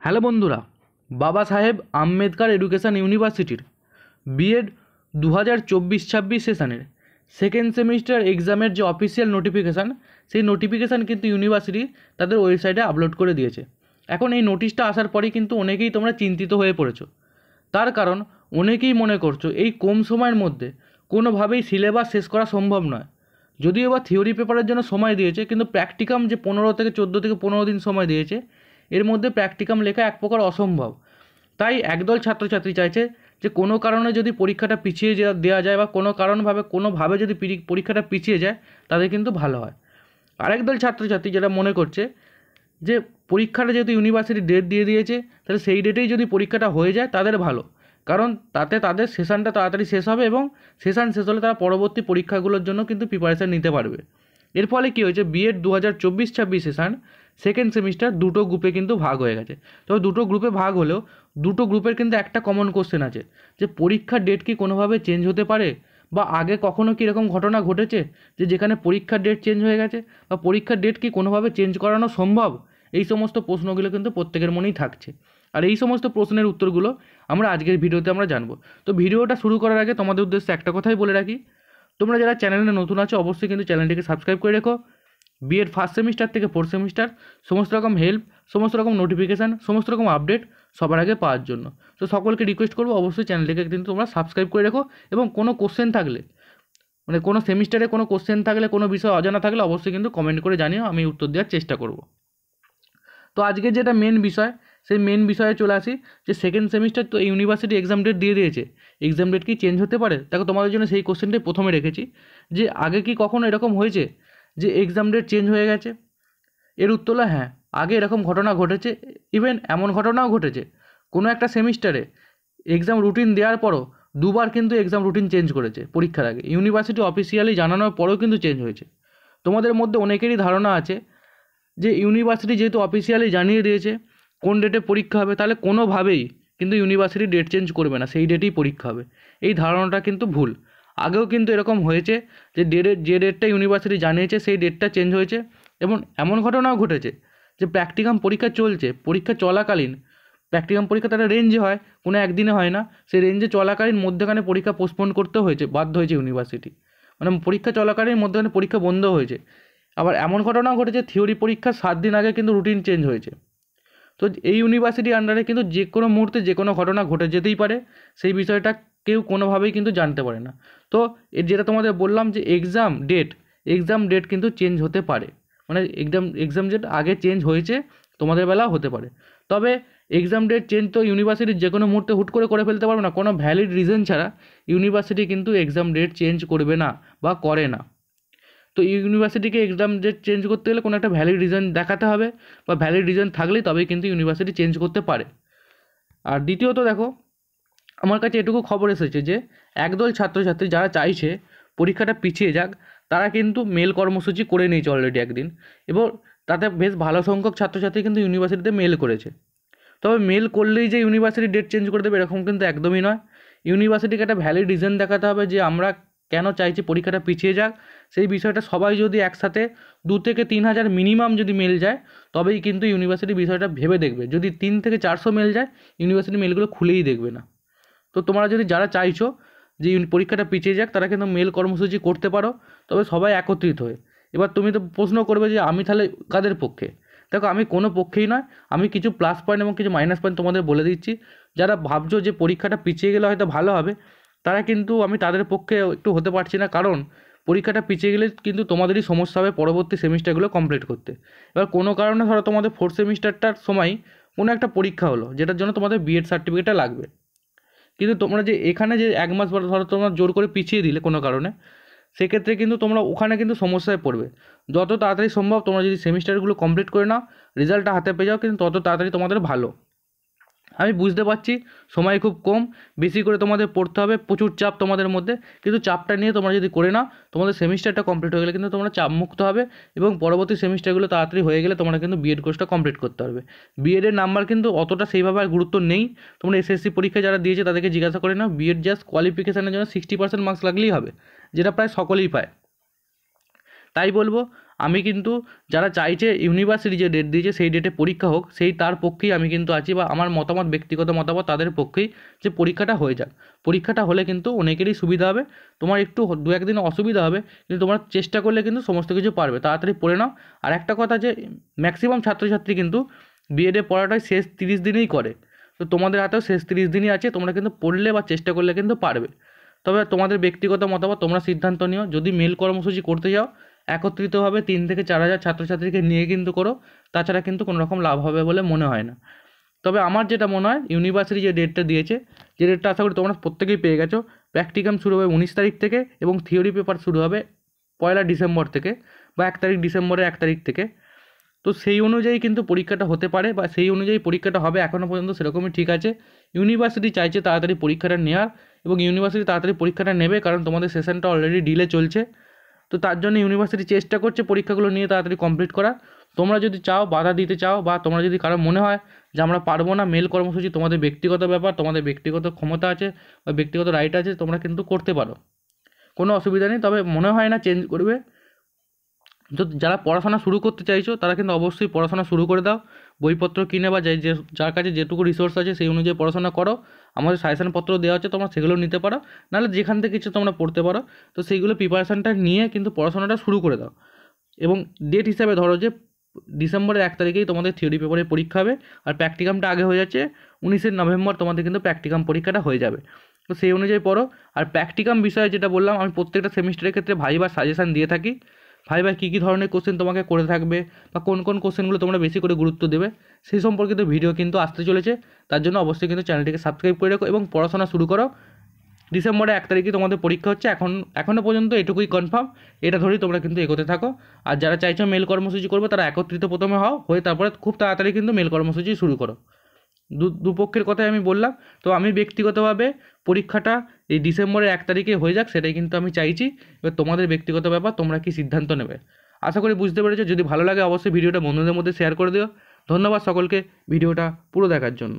Hello বন্ধুরা, বাবা সাহেব আম্বেদকর এডুকেশন ইউনিভার্সিটির বিএড 2024-26 সেশনের সেকেন্ড সেমিস্টার এক্সামের যে অফিসিয়াল নোটিফিকেশান, সেই নোটিফিকেশান কিন্তু ইউনিভার্সিটি তাদের ওয়েবসাইটে আপলোড করে দিয়েছে। এখন এই নোটিশটা আসার পরেই কিন্তু অনেকেই তোমরা চিন্তিত হয়ে পড়েছো। তার কারণ অনেকেই মনে করছো এই কম সময়ের মধ্যে কোনোভাবেই সিলেবাস শেষ করা সম্ভব নয়। যদিও বা থিওরি পেপারের জন্য সময় দিয়েছে, কিন্তু প্র্যাকটিকাম যে 15 থেকে 14 থেকে 15 দিন সময় দিয়েছে, এর মধ্যে প্র্যাকটিকাম লেখা এক প্রকার অসম্ভব। তাই একদল ছাত্রছাত্রী চাইছে যে কোনো কারণে যদি পরীক্ষাটা পিছিয়ে দেওয়া যায় বা কোনোভাবে যদি পরীক্ষাটা পিছিয়ে যায় তাদের কিন্তু ভালো হয়। আরেক দল ছাত্রছাত্রী যেটা মনে করছে যে পরীক্ষাটা যেহেতু ইউনিভার্সিটি ডেট দিয়ে দিয়েছে, তাহলে সেই ডেটেই যদি পরীক্ষাটা হয়ে যায় তাদের ভালো, কারণ তাতে তাদের সেশনটা তাড়াতাড়ি শেষ হবে এবং সেশন শেষ হলে তারা পরবর্তী পরীক্ষাগুলোর জন্য কিন্তু প্রিপারেশান নিতে পারবে। এর ফলে কী হয়েছে, বিএড 2024-26 সেশন সেকেন্ড সেমিস্টার দুটো গ্রুপে কিন্তু ভাগ হয়ে গেছে। তবে দুটো গ্রুপে ভাগ হলেও দুটো গ্রুপের কিন্তু একটা কমন কোশ্চেন আছে, যে পরীক্ষার ডেট কি কোনোভাবে চেঞ্জ হতে পারে, বা আগে কখনো কি এরকম ঘটনা ঘটেছে যে যেখানে পরীক্ষার ডেট চেঞ্জ হয়ে গেছে, বা পরীক্ষার ডেট কি কোনোভাবে চেঞ্জ করানো সম্ভব। এই সমস্ত প্রশ্নগুলো কিন্তু প্রত্যেকের মনেই থাকছে, আর এই সমস্ত প্রশ্নের উত্তরগুলো আমরা আজকের ভিডিওতে আমরা জানবো। তো ভিডিওটা শুরু করার আগে তোমাদের উদ্দেশ্যে একটা কথাই বলে রাখি, তোমরা যারা চ্যানেলে নতুন আছো অবশ্যই কিন্তু চ্যানেলটিকে সাবস্ক্রাইব করে রেখো। বিএড ফার্স্ট সেমিস্টার থেকে ফোর্থ সেমিস্টার সমস্ত রকম হেল্প, সমস্ত রকম নোটিফিকেশান, সমস্ত রকম আপডেট সবার আগে পাওয়ার জন্য। তো সকলকে রিকোয়েস্ট করবো অবশ্যই চ্যানেলটিকে কিন্তু তোমরা সাবস্ক্রাইব করে রেখো, এবং কোনো কোশ্চেন থাকলে, মানে কোনো সেমিস্টারে কোনো কোশ্চেন থাকলে, কোনো বিষয় অজানা থাকলে অবশ্যই কিন্তু কমেন্ট করে জানিও, আমি উত্তর দেওয়ার চেষ্টা করব। তো আজকে যেটা মেন বিষয়, সেই মেন বিষয়ে চলে আসি, যে সেকেন্ড সেমিস্টার তো ইউনিভার্সিটি এক্সাম ডেট দিয়ে দিয়েছে, এক্সাম ডেট কি চেঞ্জ হতে পারে? দেখো তোমাদের জন্য সেই কোশ্চেনটাই প্রথমে রেখেছি, যে আগে কি কখনো এরকম হয়েছে যে এক্সাম ডেট চেঞ্জ হয়ে গেছে? এর উত্তর হলো হ্যাঁ, আগে এরকম ঘটনা ঘটেছে। ইভেন এমন ঘটনাও ঘটেছে কোনো একটা সেমিস্টারে এক্সাম রুটিন দেওয়ার পরও দুবার কিন্তু এক্সাম রুটিন চেঞ্জ করেছে পরীক্ষার আগে, ইউনিভার্সিটি অফিসিয়ালি জানানোর পরেও কিন্তু চেঞ্জ হয়েছে। তোমাদের মধ্যে অনেকেরই ধারণা আছে যে ইউনিভার্সিটি যেহেতু অফিসিয়ালি জানিয়ে দিয়েছে কোন ডেটে পরীক্ষা হবে, তাহলে কোনোভাবেই কিন্তু ইউনিভার্সিটি ডেট চেঞ্জ করবে না, সেই ডেটেই পরীক্ষা হবে। এই ধারণাটা কিন্তু ভুল। আগেও কিন্তু এরকম হয়েছে যে যে ডেটটা ইউনিভার্সিটি জানিয়েছে সেই ডেটটা চেঞ্জ হয়েছে, এবং এমন ঘটনাও ঘটেছে যে প্র্যাকটিকাম পরীক্ষা চলছে, পরীক্ষা চলাকালীন, প্র্যাকটিকাম পরীক্ষা তার রেঞ্জে হয়, কোনো একদিনে হয় না, সেই রেঞ্জে চলাকালীন মধ্যখানে পরীক্ষা পোস্টপোন করতে হয়েছে, বাধ্য হয়েছে ইউনিভার্সিটি, মানে পরীক্ষা চলাকালীন মধ্যখানে পরীক্ষা বন্ধ হয়েছে। আবার এমন ঘটনাও ঘটেছে থিওরি পরীক্ষার 7 দিন আগে কিন্তু রুটিন চেঞ্জ হয়েছে। তো এই ইউনিভার্সিটি আন্ডারে কিন্তু যে কোনো মুহূর্তে যে কোনো ঘটনা ঘটে যেতেই পারে, সেই বিষয়টা কেউ কোনোভাবেই কিন্তু জানতে পারে না। তো এর যেটা তোমাদের বললাম যে এক্সাম ডেট কিন্তু চেঞ্জ হতে পারে, মানে এক্সাম ডেট আগে চেঞ্জ হয়েছে, তোমাদের বেলাও হতে পারে। তবে এক্সাম ডেট চেঞ্জ তো ইউনিভার্সিটির যে কোনো মুহূর্তে হুট করে ফেলতে পারবে না, কোনো ভ্যালিড রিজন ছাড়া ইউনিভার্সিটি কিন্তু এক্সাম ডেট চেঞ্জ করবে না বা করে না। তো ইউনিভার্সিটিকে এক্সাম ডেট চেঞ্জ করতে গেলে কোনো একটা ভ্যালিড রিজন দেখাতে হবে, বা ভ্যালিড রিজন থাকলেই তবেই কিন্তু ইউনিভার্সিটি চেঞ্জ করতে পারে। আর দ্বিতীয়ত দেখো, আমার কাছে এটুকু খবর এসেছে যে একদল ছাত্রছাত্রী যারা চাইছে পরীক্ষাটা পিছিয়ে যাক, তারা কিন্তু মেল কর্মসূচি করে নিয়েছে অলরেডি একদিন, এবং তাতে বেশ ভালো সংখ্যক ছাত্রছাত্রী কিন্তু ইউনিভার্সিটিতে মেল করেছে। তবে মেল করলেই যে ইউনিভার্সিটি ডেট চেঞ্জ করে দেবে এরকম কিন্তু একদমই নয়। ইউনিভার্সিটিকে একটা ভ্যালিড রিজন দেখাতে হবে যে আমরা কেন চাইছি পরীক্ষাটা পিছিয়ে যাক। সেই বিষয়টা সবাই যদি একসাথে 2 থেকে 3 হাজার মিনিমাম যদি মেল যায়, তবেই কিন্তু ইউনিভার্সিটি বিষয়টা ভেবে দেখবে। যদি 3 থেকে 400 মেল যায়, ইউনিভার্সিটি মেলগুলো খুলেই দেখবে না। তো তোমরা যদি যারা চাইছো যে পরীক্ষাটা পিছিয়ে যাক, তারা কিন্তু মেল কর্মসূচি করতে পারো, তবে সবাই একত্রিত হয়ে। এবার তুমি তো প্রশ্ন করবে যে আমি তাহলে কাদের পক্ষে? দেখো, আমি কোনো পক্ষেই নয়, আমি কিছু প্লাস পয়েন্ট এবং কিছু মাইনাস পয়েন্ট তোমাদের বলে দিচ্ছি। যারা ভাবছো যে পরীক্ষাটা পিছিয়ে গেলে হয়তো ভালো হবে, তারা কিন্তু, আমি তাদের পক্ষে একটু হতে পারছি না, কারণ পরীক্ষাটা পিছিয়ে গেলে কিন্তু তোমাদেরই সমস্যা হবে পরবর্তী সেমিস্টারগুলো কমপ্লিট করতে। এবার কোনো কারণে ধরো তোমাদের ফোর্থ সেমিস্টারটার সময় কোনো একটা পরীক্ষা হলো, যেটার জন্য তোমাদের বিএড সার্টিফিকেটটা লাগবে, কিন্তু তোমরা যে এখানে যে 1 মাস ধরো তোমরা জোর করে পিছিয়ে দিলে কোনো কারণে, সেক্ষেত্রে কিন্তু তোমরা ওখানে কিন্তু সমস্যায় পড়বে। যত তাড়াতাড়ি সম্ভব তোমরা যদি সেমিস্টারগুলো কমপ্লিট করে নাও, রেজাল্টটা হাতে পেয়ে যাও, কিন্তু তত তাড়াতাড়ি তোমাদের ভালো। আমি বুঝতে পারছি সময় খুব কম, বেশি করে তোমাদের পড়তে হবে, প্রচুর চাপ তোমাদের মধ্যে, কিন্তু চাপটা নিয়ে তোমরা যদি করে নাও, তোমাদের সেমিস্টারটা কমপ্লিট হয়ে গেলে কিন্তু তোমরা চাপমুক্ত হবে, এবং পরবর্তী সেমিস্টারগুলো তাড়াতাড়ি হয়ে গেলে তোমরা কিন্তু বিএড কোর্সটা কমপ্লিট করতে পারবে। বিএডের নাম্বার কিন্তু অতটা সেইভাবে আর গুরুত্ব নেই। তোমরা এসএসসি পরীক্ষা যারা দিয়েছে তাদেরকে জিজ্ঞাসা করে নাও, বিএড জাস্ট কোয়ালিফিকেশানের জন্য 60% মার্কস লাগলেই হবে, যেটা প্রায় সকলেই পায়। তাই বলবো, আমি কিন্তু যারা চাইছে ইউনিভার্সিটি যে ডেট দিয়েছে সেই ডেটে পরীক্ষা হোক, সেই তার পক্ষেই আমি কিন্তু আছি, বা আমার মতামত, ব্যক্তিগত মতামত তাদের পক্ষেই যে পরীক্ষাটা হয়ে যাক। পরীক্ষাটা হলে কিন্তু অনেকেরই সুবিধা হবে, তোমার একটু দু একদিন অসুবিধা হবে, কিন্তু তোমরা চেষ্টা করলে কিন্তু সমস্ত কিছু পারবে, তাড়াতাড়ি পড়ে নাও। আর একটা কথা যে ম্যাক্সিমাম ছাত্রছাত্রী কিন্তু বিএডে পড়াটাই শেষ 30 দিনেই করে, তো তোমাদের হাতেও শেষ 30 দিনই আছে, তোমরা কিন্তু পড়লে বা চেষ্টা করলে কিন্তু পারবে। তবে তোমাদের ব্যক্তিগত মতামত তোমরা সিদ্ধান্ত নিও। যদি মেল কর্মসূচি করতে যাও একত্রিতভাবে 3 থেকে 4 হাজার ছাত্রছাত্রীকে নিয়ে কিন্তু করো, তাছাড়া কিন্তু কোনো রকম লাভ হবে বলে মনে হয় না। তবে আমার যেটা মনে হয়, ইউনিভার্সিটি যে ডেটটা দিয়েছে, যে ডেটটা আশা করি তোমরা প্রত্যেকেই পেয়ে গেছো, প্র্যাকটিকাম শুরু হবে 19 তারিখ থেকে এবং থিওরি পেপার শুরু হবে 1 ডিসেম্বর থেকে, বা 1 তারিখ ডিসেম্বরের 1 তারিখ থেকে। তো সেই অনুযায়ী কিন্তু পরীক্ষাটা হতে পারে, বা সেই অনুযায়ী পরীক্ষাটা হবে, এখনও পর্যন্ত সেরকমই ঠিক আছে। ইউনিভার্সিটি চাইছে তাড়াতাড়ি পরীক্ষাটা নেওয়ার, এবং ইউনিভার্সিটি তাড়াতাড়ি পরীক্ষাটা নেবে, কারণ তোমাদের সেশনটা অলরেডি ডিলে চলছে। তো তার জন্য ইউনিভার্সিটি চেষ্টা করছে পরীক্ষাগুলো নিয়ে তাড়াতাড়ি কমপ্লিট করা। তোমরা যদি চাও, বাধা দিতে চাও, বা তোমরা যদি কারো মনে হয় যে আমরা পারবো না, মেল কর্মসূচি তোমাদের ব্যক্তিগত ব্যাপার, তোমাদের ব্যক্তিগত ক্ষমতা আছে বা ব্যক্তিগত রাইট আছে, তোমরা কিন্তু করতে পারো, কোনো অসুবিধা নেই। তবে মনে হয় না চেঞ্জ করবে। তো যারা পড়াশোনা শুরু করতে চাইছো তারা কিন্তু অবশ্যই পড়াশোনা শুরু করে দাও, বইপত্র কিনে বা যার কাছে যেটুকু রিসোর্স আছে সেই অনুযায়ী পড়াশোনা করো। আমাদের সাজেশনপত্র দেওয়া হচ্ছে, তোমরা সেগুলো নিতে পারো, নাহলে যেখান থেকে কিছু তোমরা পড়তে পারো। তো সেইগুলো প্রিপারেশানটা নিয়ে কিন্তু পড়াশোনাটা শুরু করে দাও। এবং ডেট হিসাবে ধরো যে ডিসেম্বরের 1 তারিখেই তোমাদের থিওরি পেপারের পরীক্ষা হবে, আর প্র্যাকটিকামটা আগে হয়ে যাচ্ছে, 19 নভেম্বর তোমাদের কিন্তু প্র্যাকটিকাম পরীক্ষাটা হয়ে যাবে। তো সেই অনুযায়ী পড়ো। আর প্র্যাকটিকাম বিষয়ে যেটা বললাম, আমি প্রত্যেকটা সেমিস্টারের ক্ষেত্রে ভাইবার সাজেশান দিয়ে থাকি। ভাইবার কী কী ধরনের কোশ্চেন তোমাকে করে থাকবে, বা কোন কোন কোশ্চেনগুলো তোমরা বেশি করে গুরুত্ব দেবে, সেই সম্পর্কিত ভিডিও কিন্তু আসতে চলেছে। তার জন্য অবশ্যই কিন্তু চ্যানেলটিকে সাবস্ক্রাইব করে রাখো এবং পড়াশোনা শুরু করো। ডিসেম্বরে 1 তারিখে তোমাদের পরীক্ষা হচ্ছে, এখনও পর্যন্ত এটুকুই কনফার্ম, এটা ধরেই তোমরা কিন্তু এগোতে থাকো। আর যারা চাইছো মেল কর্মসূচি করবে, তারা একত্রিত প্রথমে হয়ে তারপরে খুব তাড়াতাড়ি কিন্তু মেল কর্মসূচি শুরু করো। দুপক্ষের কথাই আমি বললাম। তো আমি ব্যক্তিগতভাবে পরীক্ষাটা এই ডিসেম্বরের 1 তারিখে হয়ে যাক, সেটাই কিন্তু আমি চাইছি। এবার তোমাদের ব্যক্তিগত ব্যাপার, তোমরা কি সিদ্ধান্ত নেবে। আশা করি বুঝতে পেরেছো। যদি ভালো লাগে অবশ্যই ভিডিওটা বন্ধুদের মধ্যে শেয়ার করে দিও। ধন্যবাদ সকলকে ভিডিওটা পুরো দেখার জন্য।